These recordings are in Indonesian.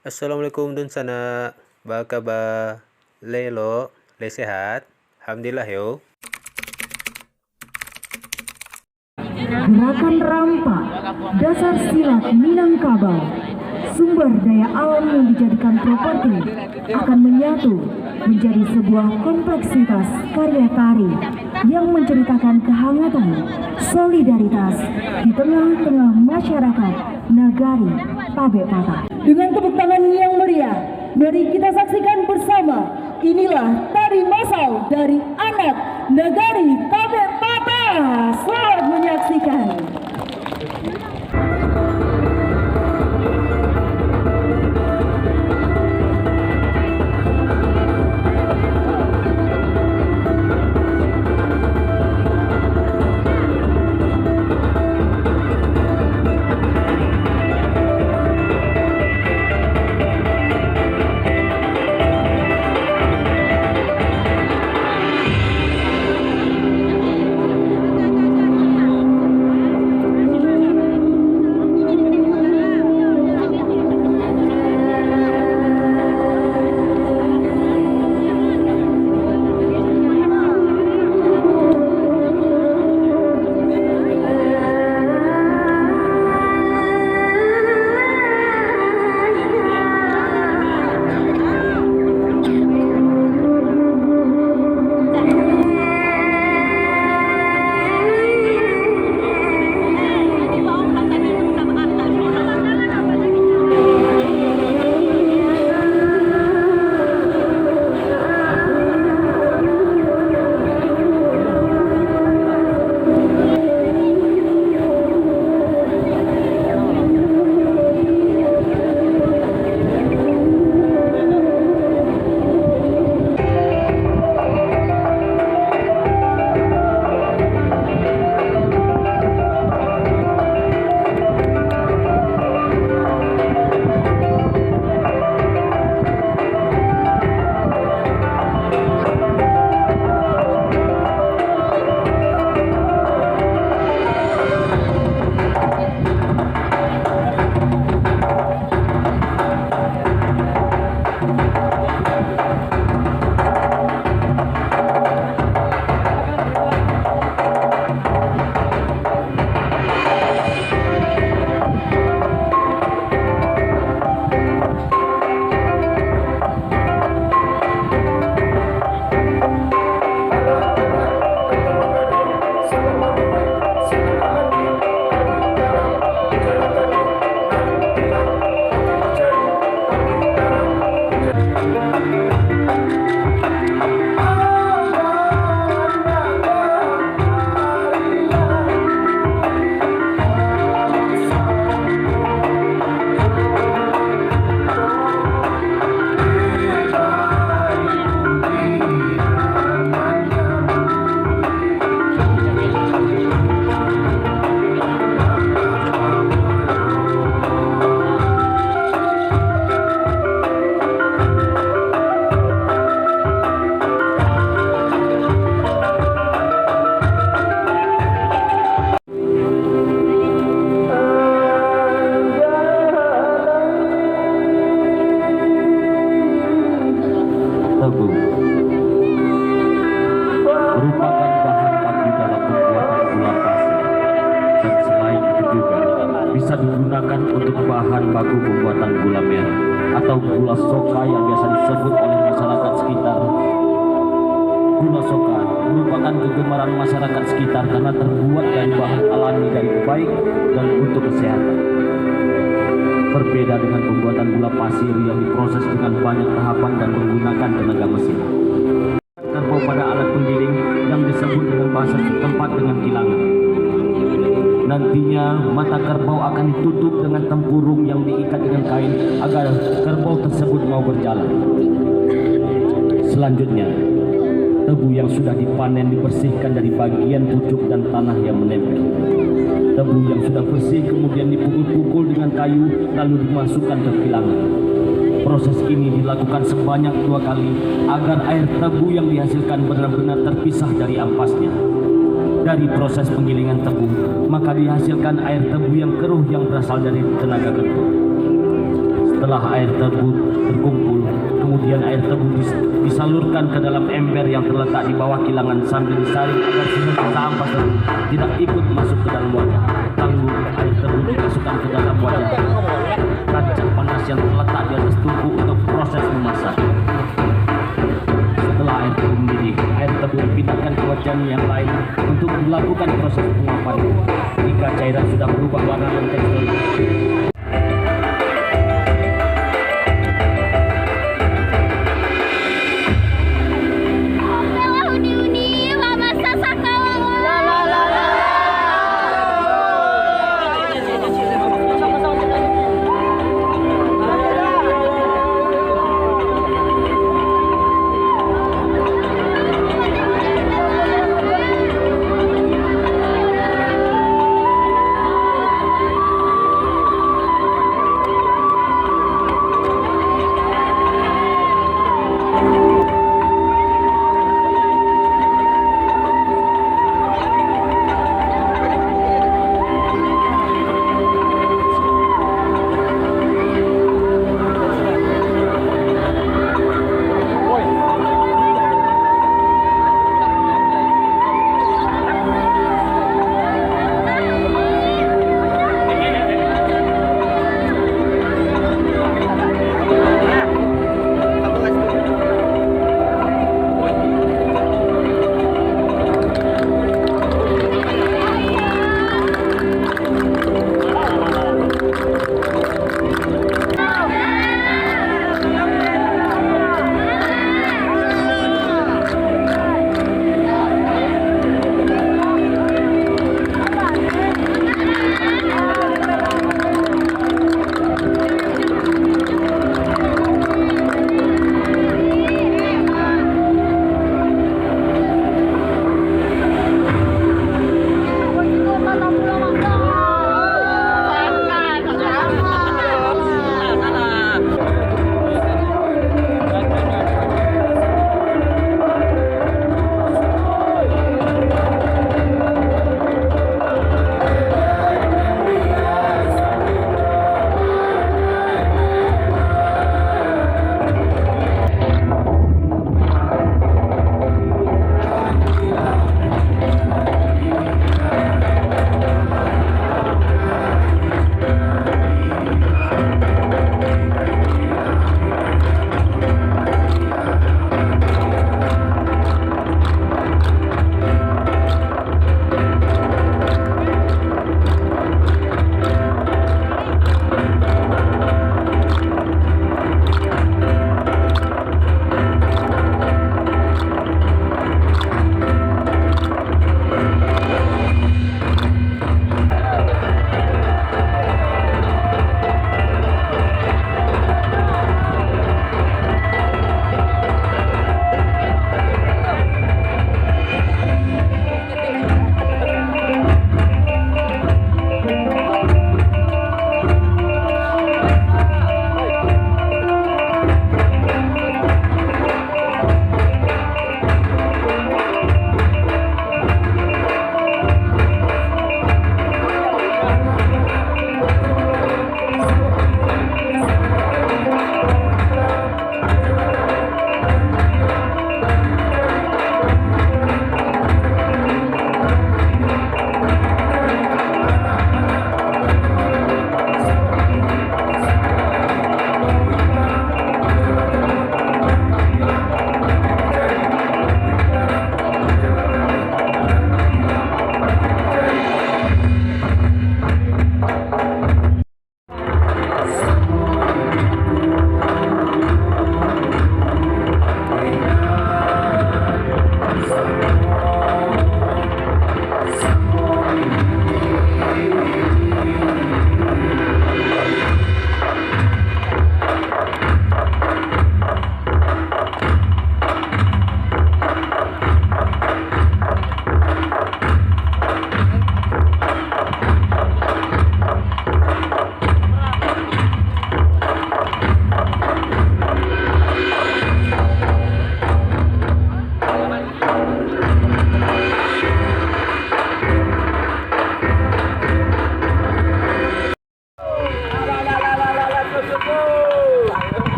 Assalamualaikum dun sana. Ba kabar? Lelo, le sehat? Alhamdulillah yo. Gerakan rampak, dasar silat Minangkabau, sumber daya alam yang dijadikan properti akan menyatu menjadi sebuah kompleksitas karya tari yang menceritakan kehangatan, solidaritas di tengah-tengah masyarakat Nagari Tabek Patah. Dengan tepuk tangan yang meriah, mari kita saksikan bersama. Inilah tari masal dari anak Nagari Tabek Patah. Selamat menyaksikan. Tebu merupakan bahan baku dalam pembuatan gula pasir, dan selain itu juga bisa digunakan untuk bahan baku pembuatan gula merah atau gula soka yang biasa disebut oleh masyarakat sekitar. Gula soka merupakan kegemaran masyarakat sekitar karena terbuat dari bahan alami dari baik dan untuk kesehatan. Berbeda dengan pembuatan gula pasir yang diproses dengan banyak tahapan dan menggunakan tenaga mesin. Kerbau pada alat penggiling yang disebut dengan bahasa setempat dengan kilangan. Nantinya mata kerbau akan ditutup dengan tempurung yang diikat dengan kain agar kerbau tersebut mau berjalan. Selanjutnya, tebu yang sudah dipanen dibersihkan dari bagian pucuk dan tanah yang menempel. Tebu yang sudah bersih kemudian dipukul-pukul dengan kayu lalu dimasukkan ke kilangan. Proses ini dilakukan sebanyak 2 kali agar air tebu yang dihasilkan benar-benar terpisah dari ampasnya. Dari proses penggilingan tebu, maka dihasilkan air tebu yang keruh yang berasal dari tenaga kerbau. Setelah air tebu terkumpul, kemudian air tebu disalurkan ke dalam ember yang terletak di bawah kilangan sambil disaring agar sisa-sisa ampas tebu tidak ikut masuk ke dalam wadah. Lalu air tebu dimasukkan ke dalam wadah kaca panas yang terletak di atas tungku untuk proses memasak. Setelah air tebu mendidih, air tebu dipindahkan ke wajan yang lain untuk dilakukan proses penguapan. Jika cairan sudah berubah warna dan tekstur,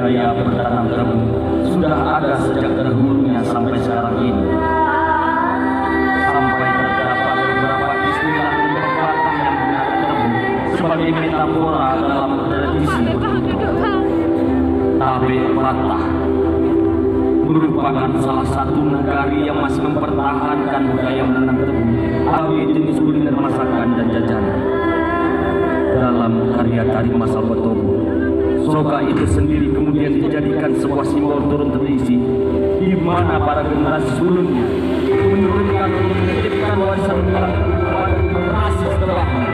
budaya bertanam tebu sudah ada sejak dahulunya sampai sekarang ini. Sampai terdapat beberapa istilah dan pepatah yang menggunakan tebu sebagai metafora dalam tradisi bertutur. Tabe Patah merupakan salah satu nagari yang masih mempertahankan budaya menanam tebu sebagai jenis kuliner masakan dan jajanan. Dalam karya tari masal Botobo, soka itu sendiri kemudian dijadikan sebuah simbol turun tradisi, di mana para generasi sebelumnya menurunkan untuk menitipkan warisan kepada generasi setelahnya.